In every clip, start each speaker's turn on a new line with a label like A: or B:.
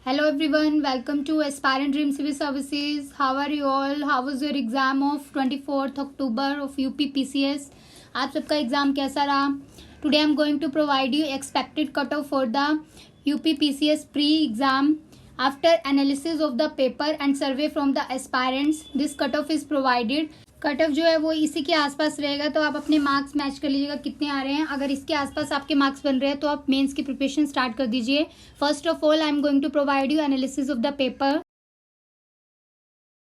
A: Hello everyone, welcome to Aspirant Dream Civil Services. How are you all? How was your exam of 24th October of UP PCS? आप सबका exam कैसा रहा? Today I am going to provide you expected cutoff for the UP PCS pre-exam. After analysis of the paper and survey from the aspirants, this cutoff is provided. Cut off जो है वो इसी के आसपास रहेगा, तो आप अपने मार्क्स मैच कर लीजिएगा कितने आ रहे हैं. अगर इसके आसपास आपके मार्क्स बन रहे हैं तो आप मेंस की प्रिपरेशन स्टार्ट कर दीजिए. First of all I am going to provide you analysis of the paper.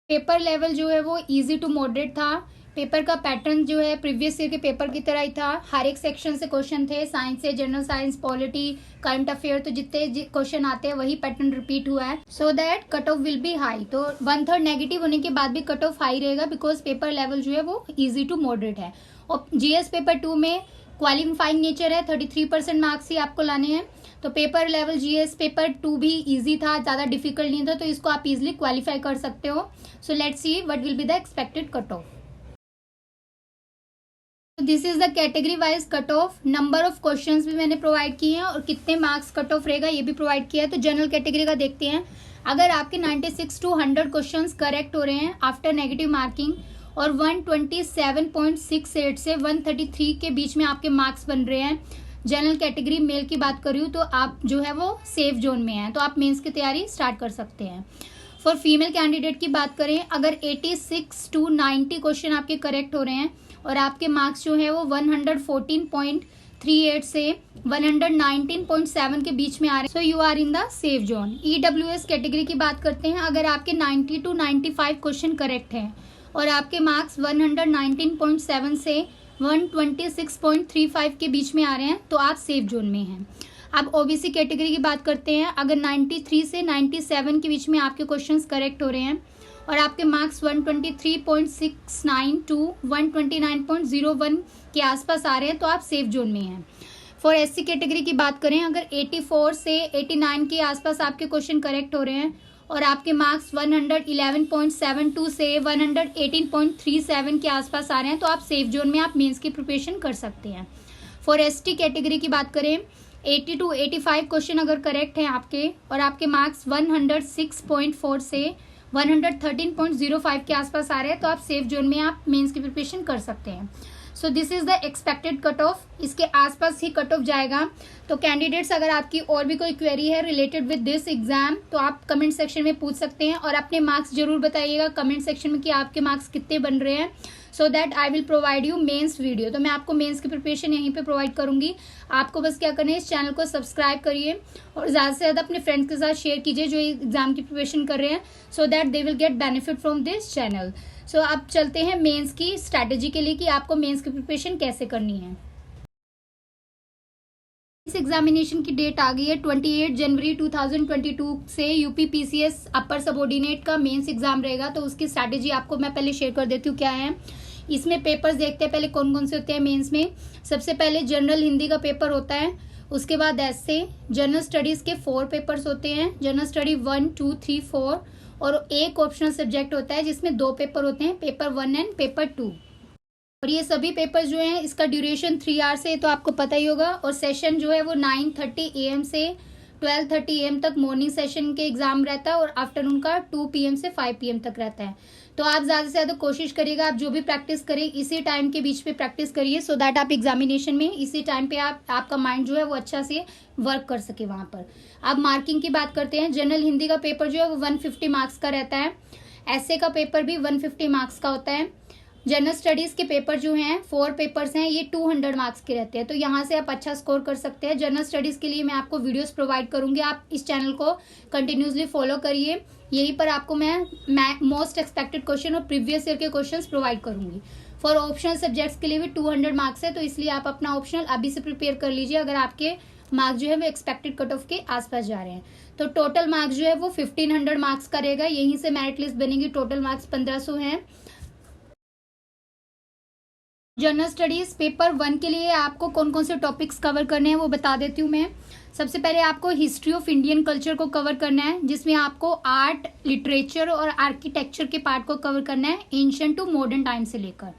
A: Paper level जो है वो इजी टू मॉडरेट था. पेपर का पैटर्न जो है प्रीवियस ईयर के पेपर की तरह ही था. हर एक सेक्शन से क्वेश्चन थे, साइंस से, general science, polity, current affair, तो जितने क्वेश्चन आते हैं वही पैटर्न रिपीट हुआ है. So that cut off will be high. तो 1/3 नेगेटिव होने के बाद भी कट ऑफ हाई रहेगा बिकॉज पेपर लेवल जो है वो इजी टू मॉडरेट है. और जीएस पेपर 2 में क्वालिफाइंग नेचर है, 33% मार्क्स ही आपको लाने हैं. तो पेपर लेवल जीएस पेपर 2 भी इजी था, ज़्यादा डिफिकल्ट नहीं था, तो इसको आप इजिली क्वालिफाई कर सकते हो. So let's see what will be the expected cut off. This is the category wise cut off. Number of questions भी मैंने प्रोवाइड किए हैं और कितने मार्क्स कट ऑफ रहेगा ये भी प्रोवाइड किया है. तो जनरल कैटेगरी का देखते हैं. अगर आपके 96 to 100 क्वेश्चंस करेक्ट हो रहे हैं आफ्टर नेगेटिव मार्किंग और 127.68 से 133 के बीच में आपके मार्क्स बन रहे हैं, जनरल कैटेगरी मेल की बात कर रही हूँ, तो आप जो है वो सेफ जोन में हैं, तो आप मेंस की तैयारी स्टार्ट कर सकते हैं. फॉर फीमेल कैंडिडेट की बात करें, अगर 86 to 90 क्वेश्चन आपके करेक्ट हो रहे हैं और आपके मार्क्स जो है वो 114.38 से 119.7 के बीच में आ रहे हैं, so you are in the safe zone. EWS category की बात करते हैं. अगर आपके 90 to 95 क्वेश्चन करेक्ट हैं और आपके मार्क्स 119.7 से 126.35 के बीच में आ रहे हैं, तो आप सेफ जोन में हैं. अब ओबीसी कैटेगरी की बात करते हैं. अगर 93 से 97 के बीच में आपके क्वेश्चंस करेक्ट हो रहे हैं और आपके मार्क्स 123.69 टू 129.01 के आसपास आ रहे हैं, तो आप सेफ जोन में हैं. फॉर एससी कैटेगरी की बात करें, अगर 84 से 89 के आसपास आपके क्वेश्चन करेक्ट हो रहे हैं और आपके मार्क्स 111.72 से 118.37 के आसपास आ रहे हैं, तो आप सेफ जोन में आप मेंस की प्रिपरेशन कर सकते हैं. फॉर एसटी कैटेगरी की बात करें, 80 to 85 क्वेश्चन अगर करेक्ट हैं आपके और आपके मार्क्स 106.4 से 113.05 के आसपास आ रहे हैं, तो आप सेफ जोन में आप मेंस की प्रिपरेशन कर सकते हैं. So this is the expected cut off. इसके आसपास ही कट ऑफ जाएगा. तो कैंडिडेट्स, अगर आपकी और भी कोई क्वेरी है रिलेटेड विद दिस एग्जाम, तो आप कमेंट सेक्शन में पूछ सकते हैं और अपने मार्क्स जरूर बताइएगा कमेंट सेक्शन में कि आपके मार्क्स कितने बन रहे हैं, so that I will provide you mains video. तो मैं आपको मेंस की प्रिपरेशन यहीं पे प्रोवाइड करूंगी. आपको बस क्या करना है, इस चैनल को सब्सक्राइब करिए और ज़्यादा से ज़्यादा अपने फ्रेंड्स के साथ शेयर कीजिए जो एग्जाम की प्रिपरेशन कर रहे हैं, so that they will get benefit from this channel. So अब चलते हैं मेंस की स्ट्रैटेजी के लिए कि आपको मेंस की प्रिपरेशन कैसे करनी है. इस एग्जामिनेशन की डेट आ गई है 28 जनवरी 2022 से. यूपी पीसीएस अपर सबऑर्डिनेट का मेंस एग्जाम रहेगा, तो उसकी स्ट्रैटेजी आपको मैं पहले शेयर कर देती हूँ क्या है. इसमें पेपर्स देखते हैं पहले कौन कौन से होते हैं मेंस में. सबसे पहले जनरल हिंदी का पेपर होता है, उसके बाद ऐसे. जनरल स्टडीज के 4 पेपर्स होते हैं, जनरल स्टडी 1, 2, 3, 4, और एक ऑप्शनल सब्जेक्ट होता है जिसमें 2 पेपर होते हैं, पेपर 1 एंड पेपर 2. और ये सभी पेपर जो हैं इसका ड्यूरेशन 3 आवर्स है, तो आपको पता ही होगा. और सेशन जो है वो 9:30 AM से 12:30 AM तक मॉर्निंग सेशन के एग्जाम रहता है और आफ्टरनून का 2 PM से 5 PM तक रहता है. तो आप ज़्यादा से ज़्यादा कोशिश करिएगा, आप जो भी प्रैक्टिस करें इसी टाइम के बीच में प्रैक्टिस करिए, सो दैट आप एग्जामिनेशन में इसी टाइम पे आपका माइंड जो है वो अच्छा से वर्क कर सके वहाँ पर. अब मार्किंग की बात करते हैं. जनरल हिंदी का पेपर जो है वो 150 मार्क्स का रहता है. ऐसे का पेपर भी 150 मार्क्स का होता है. जनरल स्टडीज़ के पेपर जो हैं 4 पेपर्स हैं, ये 200 मार्क्स के रहते हैं, तो यहाँ से आप अच्छा स्कोर कर सकते हैं. जनरल स्टडीज़ के लिए मैं आपको वीडियोस प्रोवाइड करूँगी, आप इस चैनल को कंटिन्यूसली फॉलो करिए. यहीं पर आपको मैं मोस्ट एक्सपेक्टेड क्वेश्चन और प्रीवियस ईयर के क्वेश्चंस प्रोवाइड करूँगी. फॉर ऑप्शनल सब्जेक्ट्स के लिए भी 200 मार्क्स है, तो इसलिए आप अपना ऑप्शनल अभी से प्रिपेयर कर लीजिए अगर आपके मार्क्स जो है वो एक्सपेक्टेड कट ऑफ के आसपास जा रहे हैं. तो टोटल मार्क्स जो है वो 1500 मार्क्स का रहेगा. यहीं से मेरिट लिस्ट बनेगी. टोटल मार्क्स 1500 हैं. जनरल स्टडीज पेपर 1 के लिए आपको कौन कौन से टॉपिक्स कवर करने हैं वो बता देती हूँ मैं. सबसे पहले आपको हिस्ट्री ऑफ इंडियन कल्चर को कवर करना है, जिसमें आपको आर्ट, लिटरेचर और आर्किटेक्चर के पार्ट को कवर करना है, एंशिएंट टू मॉडर्न टाइम से लेकर.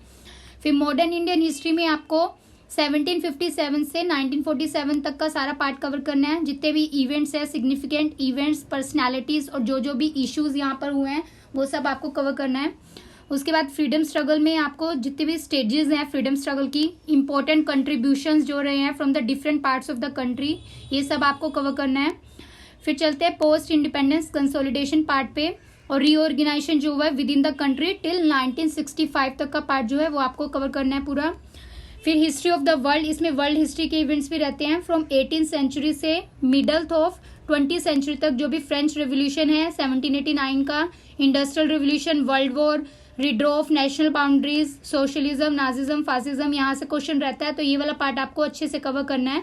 A: फिर मॉडर्न इंडियन हिस्ट्री में आपको 1757 से 1947 तक का सारा पार्ट कवर करना है। जितने भी इवेंट्स है, सिग्निफिकेंट इवेंट्स, पर्सनालिटीज और जो भी इश्यूज यहाँ पर हुए हैं वो सब आपको कवर करना है। उसके बाद फ्रीडम स्ट्रगल में आपको जितने भी स्टेजेस हैं फ्रीडम स्ट्रगल की, इंपॉर्टेंट कंट्रीब्यूशंस जो रहे हैं from the different parts of the country, ये सब आपको कवर करना है। फिर चलते हैं पोस्ट इंडिपेंडेंस कंसोलिडेशन पार्ट पे, और रीऑर्गेनाइजेशन जो हुआ है with in the country till 1965 तक का पार्ट जो है वो आपको कवर करना है पूरा। फिर हिस्ट्री ऑफ द वर्ल्ड, इसमें वर्ल्ड हिस्ट्री के इवेंट्स भी रहते हैं फ्रॉम 18th सेंचुरी से मिडल ऑफ 20th सेंचुरी तक, जो भी फ्रेंच रेवोल्यूशन है 1789 का, industrial revolution, world war, redraw of national boundaries, socialism, Nazism, fascism, यहाँ से क्वेश्चन रहता है, तो ये वाला पार्ट आपको अच्छे से कवर करना है।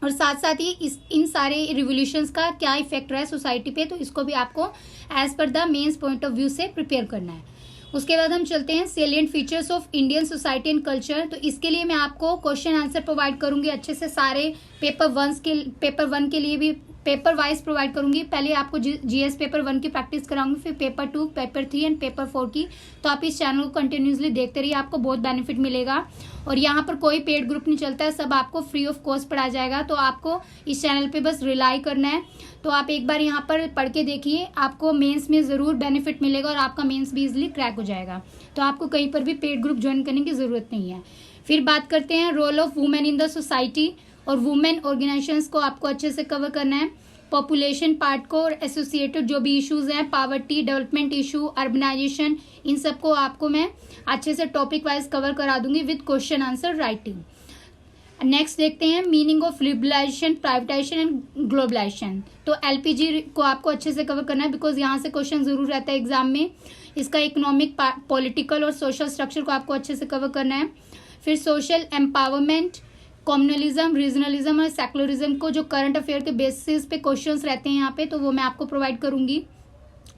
A: और साथ साथ ही इन सारे रिवोल्यूशंस का क्या इफेक्ट रहा है सोसाइटी पे, तो इसको भी आपको as per the mains point of view से प्रिपेयर करना है। उसके बाद हम चलते हैं salient features of Indian society and culture. तो इसके लिए मैं आपको क्वेश्चन आंसर प्रोवाइड करूंगी अच्छे से, सारे पेपर वन के लिए भी पेपर वाइज प्रोवाइड करूंगी। पहले आपको जीएस पेपर 1 की प्रैक्टिस कराऊंगी, फिर पेपर 2, पेपर 3 एंड पेपर 4 की। तो आप इस चैनल को कंटिन्यूसली देखते रहिए, आपको बहुत बेनिफिट मिलेगा। और यहाँ पर कोई पेड ग्रुप नहीं चलता है, सब आपको फ्री ऑफ कॉस्ट पढ़ाया जाएगा। तो आपको इस चैनल पे बस रिलाई करना है। तो आप एक बार यहाँ पर पढ़ के देखिए, आपको मेंस में ज़रूर बेनिफिट मिलेगा और आपका मेंस भी इजिली क्रैक हो जाएगा। तो आपको कहीं पर भी पेड ग्रुप ज्वाइन करने की ज़रूरत नहीं है। फिर बात करते हैं role of women in the society, और वुमेन ऑर्गेनाइजेशंस को आपको अच्छे से कवर करना है। पॉपुलेशन पार्ट को और एसोसिएटेड जो भी इश्यूज हैं, पावर्टी, डेवलपमेंट इशू, अर्बनाइजेशन, इन सबको आपको मैं अच्छे से टॉपिक वाइज कवर करा दूंगी with question answer writing. Next देखते हैं meaning of liberalisation, privatisation and globalisation. तो एलपीजी को आपको अच्छे से कवर करना है, बिकॉज यहाँ से क्वेश्चन जरूर रहता है एग्जाम में। इसका इकोनॉमिक, पॉलिटिकल और सोशल स्ट्रक्चर को आपको अच्छे से कवर करना है। फिर सोशल एम्पावरमेंट, कम्युनलिज्म, रीजनलिज्म और सेकुलरिज्म को जो करंट अफेयर के बेसिस पे क्वेश्चंस रहते हैं यहाँ पे, तो वो मैं आपको प्रोवाइड करूंगी।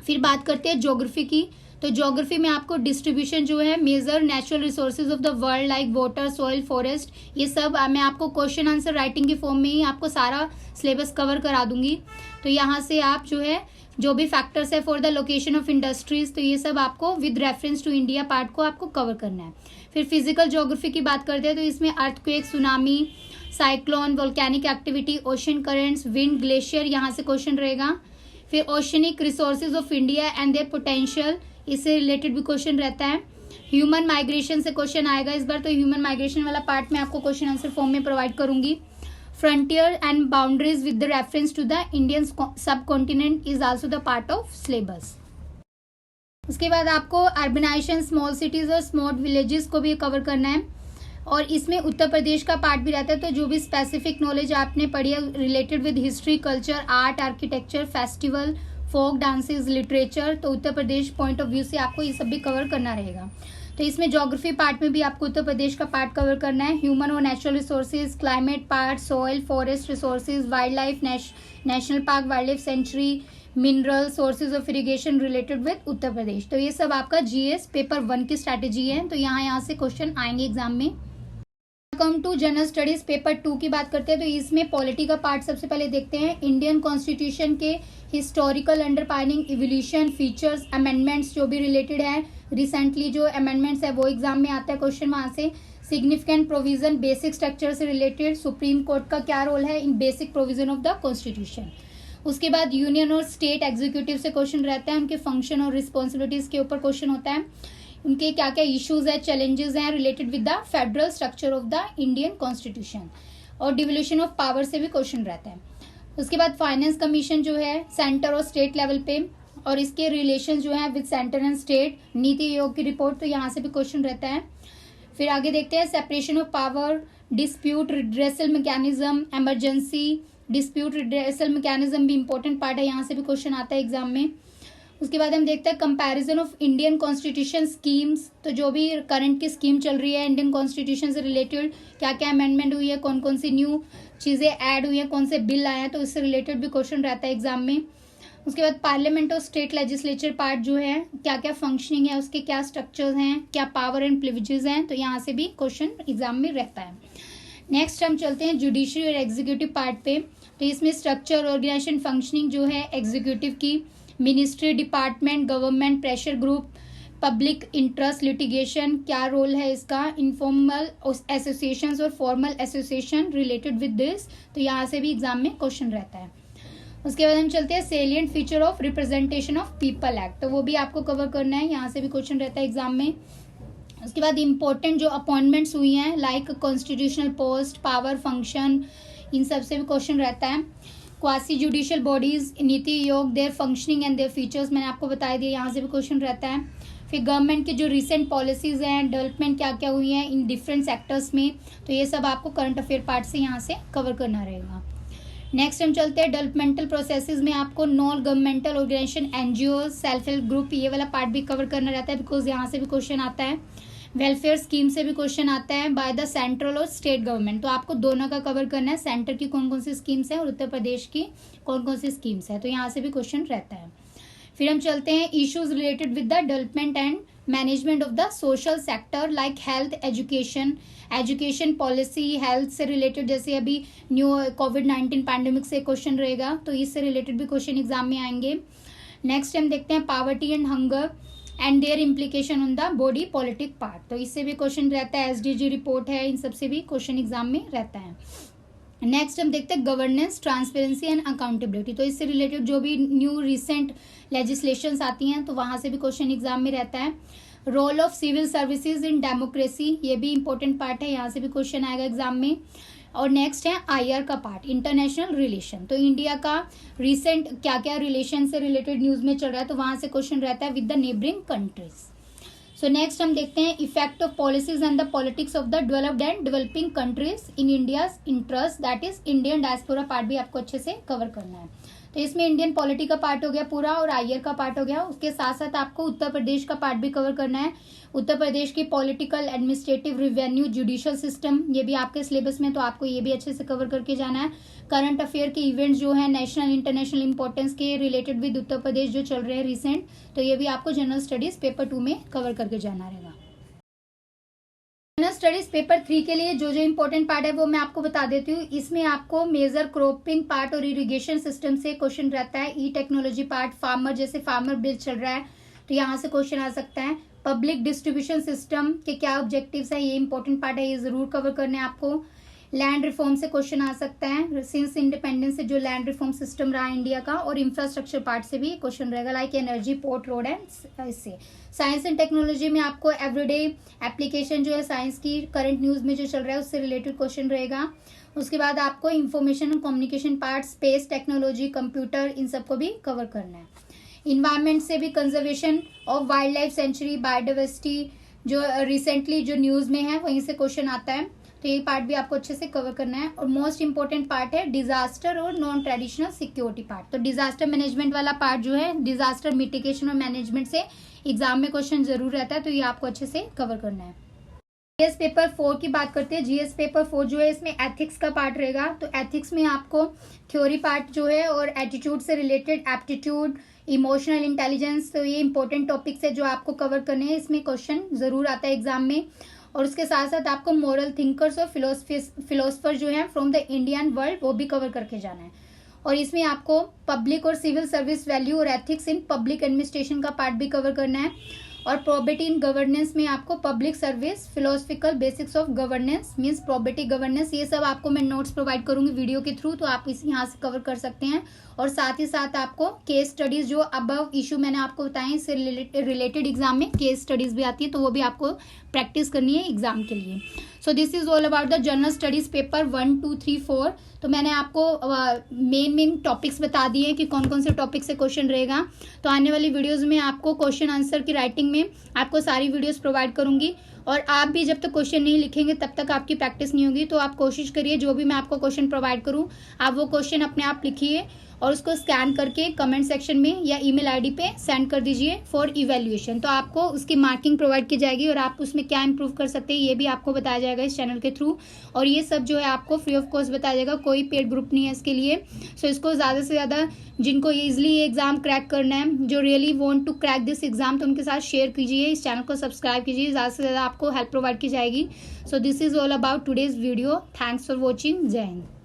A: फिर बात करते हैं ज्योग्राफी की। तो ज्योग्राफी में आपको डिस्ट्रीब्यूशन जो है major natural resources of the world like water, soil, forest, ये सब मैं आपको क्वेश्चन आंसर राइटिंग की फॉर्म में ही आपको सारा सिलेबस कवर करा दूंगी। तो यहाँ से आप जो है जो भी फैक्टर्स है for the location of industries, तो ये सब आपको with reference to India part को आपको कवर करना है। फिर फिजिकल ज्योग्राफी की बात करते हैं, तो इसमें earthquake, tsunami, cyclone, volcanic activity, ocean currents, wind, glacier, यहाँ से क्वेश्चन रहेगा। फिर oceanic resources of India and their potential, इससे रिलेटेड भी क्वेश्चन रहता है। ह्यूमन माइग्रेशन से क्वेश्चन आएगा इस बार, तो ह्यूमन माइग्रेशन वाला पार्ट मैं आपको क्वेश्चन आंसर फॉर्म में प्रोवाइड करूंगी। Frontier and boundaries with the reference to the Indian subcontinent is also the part of syllabus. उसके बाद आपको अर्बनाइजेशन, स्मॉल सिटीज और स्मॉल विलेजेस को भी कवर करना है, और इसमें उत्तर प्रदेश का पार्ट भी रहता है। तो जो भी स्पेसिफिक नॉलेज आपने पढ़ी है related with history, culture, art, architecture, festival, folk dances, literature, तो Uttar Pradesh point of view से आपको ये सब भी कवर करना रहेगा। तो इसमें ज्योग्राफी पार्ट में भी आपको उत्तर प्रदेश का पार्ट कवर करना है। ह्यूमन और natural resources, climate part, soil, forest resources, wildlife, national park, wildlife sanctuary, mineral, sources of irrigation related with Uttar Pradesh. तो ये सब आपका जीएस पेपर 1 की स्ट्रैटेजी है। तो यहाँ से क्वेश्चन आएंगे एग्जाम में। Come to general studies paper 2 की बात करते हैं, तो इसमें पॉलिटी का पार्ट सबसे पहले देखते हैं। इंडियन कॉन्स्टिट्यूशन के हिस्टोरिकल अंडरपाइनिंग, इवोल्यूशन, फीचर्स, अमेंडमेंट्स जो भी रिलेटेड है, रिसेंटली जो अमेंडमेंट्स है वो एग्जाम में आता है क्वेश्चन वहां से। सिग्निफिकेंट प्रोविजन, बेसिक स्ट्रक्चर से रिलेटेड, सुप्रीम कोर्ट का क्या रोल है in basic provision of the constitution. उसके बाद यूनियन और स्टेट एग्जीक्यूटिव से क्वेश्चन रहता है, उनके फंक्शन और रिस्पॉन्सिबिलिटीज के ऊपर क्वेश्चन होता है। उनके क्या क्या इश्यूज है, चैलेंजेस हैं related with the federal structure of the Indian constitution, और डिवोल्यूशन ऑफ पावर से भी क्वेश्चन रहता है। उसके बाद फाइनेंस कमीशन जो है सेंटर और स्टेट लेवल पे, और इसके रिलेशन जो है with centre and state, NITI Aayog की रिपोर्ट, तो यहाँ से भी क्वेश्चन रहता है। फिर आगे देखते हैं separation of power, dispute redressal mechanism, emergency dispute redressal mechanism भी इंपॉर्टेंट पार्ट है, यहाँ से भी क्वेश्चन आता है एग्जाम में। उसके बाद हम देखते हैं comparison of Indian constitution schemes, तो जो भी करंट की स्कीम चल रही है इंडियन कॉन्स्टिट्यूशन से रिलेटेड, क्या क्या अमेंडमेंट हुई है, कौन कौन सी न्यू चीज़ें ऐड हुई हैं, कौन से बिल आए हैं, तो इससे रिलेटेड भी क्वेश्चन रहता है एग्जाम में। उसके बाद पार्लियामेंट और स्टेट लेजिस्लेचर पार्ट जो है, क्या क्या फंक्शनिंग है, उसके क्या स्ट्रक्चर्स हैं, क्या पावर एंड प्रिविलेजेस हैं, तो यहाँ से भी क्वेश्चन एग्जाम में रहता है। नेक्स्ट हम चलते हैं जुडिशरी और एग्जीक्यूटिव पार्ट पे। तो इसमें स्ट्रक्चर, ऑर्गेनाइजेशन, फंक्शनिंग जो है एग्जीक्यूटिव की, ministry, department, government, pressure group, public interest litigation, क्या रोल है इसका, इनफॉर्मल एसोसिएशंस और formal association related with this, तो यहाँ से भी एग्जाम में क्वेश्चन रहता है। उसके बाद हम चलते हैं salient feature of representation of people act, तो वो भी आपको कवर करना है, यहाँ से भी क्वेश्चन रहता है एग्जाम में। उसके बाद इंपॉर्टेंट जो अपॉइंटमेंट्स हुई हैं like constitutional post, power, function, इन सब से भी क्वेश्चन रहता है। Quasi judicial bodies, NITI Aayog, their functioning and their features मैंने आपको बता दिया, यहाँ से भी क्वेश्चन रहता है। फिर गवर्नमेंट के जो रिसेंट पॉलिसीज हैं, डेवलपमेंट क्या क्या हुई हैं इन डिफरेंट सेक्टर्स में, तो ये सब आपको करंट अफेयर पार्ट से यहाँ से कवर करना रहेगा। नेक्स्ट हम चलते हैं डेवलपमेंटल प्रोसेसेस में, आपको non governmental organisation, NGO, self help group, ये वाला पार्ट भी कवर करना रहता है बिकॉज यहाँ से भी क्वेश्चन आता है। वेलफेयर स्कीम से भी क्वेश्चन आता है बाय द सेंट्रल और स्टेट गवर्नमेंट, तो आपको दोनों का कवर करना है, सेंटर की कौन कौन सी स्कीम्स है और उत्तर प्रदेश की कौन कौन सी स्कीम्स है, तो यहाँ से भी क्वेश्चन रहता है। फिर हम चलते हैं issues related with the development and management of the social sector like health, education policy, health से रिलेटेड, जैसे अभी न्यू कोविड-19 पैंडेमिक से क्वेश्चन रहेगा, तो इससे रिलेटेड भी क्वेश्चन एग्जाम में आएंगे। नेक्स्ट हम देखते हैं poverty and hunger and their implication on the body politic part, तो इससे भी क्वेश्चन रहता है। एसडीजी रिपोर्ट है, इन सबसे भी क्वेश्चन एग्जाम में रहता है। नेक्स्ट हम देखते हैं गवर्नेंस, ट्रांसपेरेंसी एंड अकाउंटेबिलिटी, तो इससे रिलेटेड जो भी न्यू रिसेंट लेजिस्लेशंस आती हैं तो वहां से भी क्वेश्चन एग्जाम में रहता है। Role of civil services in democracy, ये भी इंपॉर्टेंट पार्ट है, यहाँ से भी क्वेश्चन आएगा एग्जाम में। और नेक्स्ट है आईआर का पार्ट, इंटरनेशनल रिलेशन, तो इंडिया का रिसेंट क्या क्या रिलेशन से रिलेटेड न्यूज में चल रहा है, तो वहां से क्वेश्चन रहता है with the neighbouring countries. So next हम देखते हैं effect of policies and the politics of the developed and developing countries in India's interest, that is Indian diaspora part भी आपको अच्छे से कवर करना है। तो इसमें इंडियन पॉलिटी का पार्ट हो गया पूरा और आईआर का पार्ट हो गया, उसके साथ साथ आपको उत्तर प्रदेश का पार्ट भी कवर करना है। उत्तर प्रदेश की political, administrative, revenue, judicial system, ये भी आपके सिलेबस में, तो आपको ये भी अच्छे से कवर करके जाना है। करंट अफेयर के इवेंट्स जो है नेशनल इंटरनेशनल इंपॉर्टेंस के रिलेटेड विद उत्तर प्रदेश जो चल रहे हैं रिसेंट, तो ये भी आपको जनरल स्टडीज पेपर 2 में कवर करके जाना रहेगा। जनरल स्टडीज पेपर 3 के लिए जो जो इंपॉर्टेंट पार्ट है वो मैं आपको बता देती हूँ। इसमें आपको मेजर क्रॉपिंग पार्ट और इरिगेशन सिस्टम से क्वेश्चन रहता है। ई टेक्नोलॉजी पार्ट, फार्मर, जैसे फार्मर बिल चल रहा है तो यहाँ से क्वेश्चन आ सकता है। पब्लिक डिस्ट्रीब्यूशन सिस्टम के क्या ऑब्जेक्टिव्स है, ये इंपॉर्टेंट पार्ट है, ये जरूर कवर करने आपको। लैंड रिफॉर्म से क्वेश्चन आ सकता है, सिंस इंडिपेंडेंस से जो लैंड रिफॉर्म सिस्टम रहा इंडिया का, और इंफ्रास्ट्रक्चर पार्ट से भी क्वेश्चन रहेगा like energy, port, road and इससे। साइंस एंड टेक्नोलॉजी में आपको एवरीडे एप्लीकेशन जो है साइंस की करंट न्यूज में जो चल रहा है उससे रिलेटेड क्वेश्चन रहेगा। उसके बाद आपको information and communication part, space technology, computer, इन सबको भी कवर करना है। इन्वायरमेंट से भी conservation of wildlife sanctuary, biodiversity जो रिसेंटली जो न्यूज में है वहीं से क्वेश्चन आता है, तो ये पार्ट भी आपको अच्छे से कवर करना है। और मोस्ट इंपॉर्टेंट पार्ट है डिजास्टर और नॉन ट्रेडिशनल सिक्योरिटी पार्ट, तो डिजास्टर मैनेजमेंट वाला पार्ट जो है, डिजास्टर मिटिगेशन और मैनेजमेंट से एग्जाम में क्वेश्चन जरूर रहता है, तो ये आपको अच्छे से कवर करना है। जीएस पेपर 4 की बात करते हैं। जीएस पेपर 4 जो है इसमें एथिक्स का पार्ट रहेगा, तो एथिक्स में आपको थ्योरी पार्ट जो है और एटीट्यूड से रिलेटेड, एप्टीट्यूड, इमोशनल इंटेलिजेंस, तो ये इंपॉर्टेंट टॉपिक्स है जो आपको कवर करने हैं, इसमें क्वेश्चन जरूर आता है एग्जाम में। और उसके साथ साथ आपको मॉरल थिंकर्स और फिलोसफर जो है फ्रॉम द इंडियन वर्ल्ड, वो भी कवर करके जाना है। और इसमें आपको पब्लिक और सिविल सर्विस वैल्यू और एथिक्स इन पब्लिक एडमिनिस्ट्रेशन का पार्ट भी कवर करना है। और प्रोबेटी इन गवर्नेंस में आपको public service, philosophical basics of governance means probity governance, ये सब आपको मैं नोट्स प्रोवाइड करूंगी वीडियो के थ्रू, तो आप इस यहाँ से कवर कर सकते हैं। और साथ ही साथ आपको केस स्टडीज जो अबव इशू मैंने आपको बताए इससे रिलेटेड एग्जाम में केस स्टडीज भी आती है, तो वो भी आपको प्रैक्टिस करनी है एग्जाम के लिए। So this is all about the general studies paper 1, 2, 3, 4। तो मैंने आपको मेन टॉपिक्स बता दिए कि कौन कौन से टॉपिक से क्वेश्चन रहेगा। तो आने वाली वीडियोस में आपको क्वेश्चन आंसर की राइटिंग में आपको सारी वीडियोस प्रोवाइड करूंगी। और आप भी जब तक क्वेश्चन नहीं लिखेंगे तब तक आपकी प्रैक्टिस नहीं होगी, तो आप कोशिश करिए जो भी मैं आपको क्वेश्चन प्रोवाइड करूं आप वो क्वेश्चन अपने आप लिखिए और उसको स्कैन करके कमेंट सेक्शन में या ईमेल आईडी पे सेंड कर दीजिए फॉर इवैल्यूएशन। तो आपको उसकी मार्किंग प्रोवाइड की जाएगी और आप उसमें क्या इंप्रूव कर सकते हैं ये भी आपको बताया जाएगा इस चैनल के थ्रू। और ये सब जो है आपको फ्री ऑफ कॉस्ट बताया जाएगा, कोई पेड ग्रुप नहीं है इसके लिए। सो इसको ज़्यादा से ज़्यादा जिनको ईजिली ये एग्जाम क्रैक करना है, जो really want to crack this exam, तो उनके साथ शेयर कीजिए, इस चैनल को सब्सक्राइब कीजिए, ज़्यादा से ज़्यादा आपको हेल्प प्रोवाइड की जाएगी। So this is all about today's video. Thanks for watching. जय हिंद।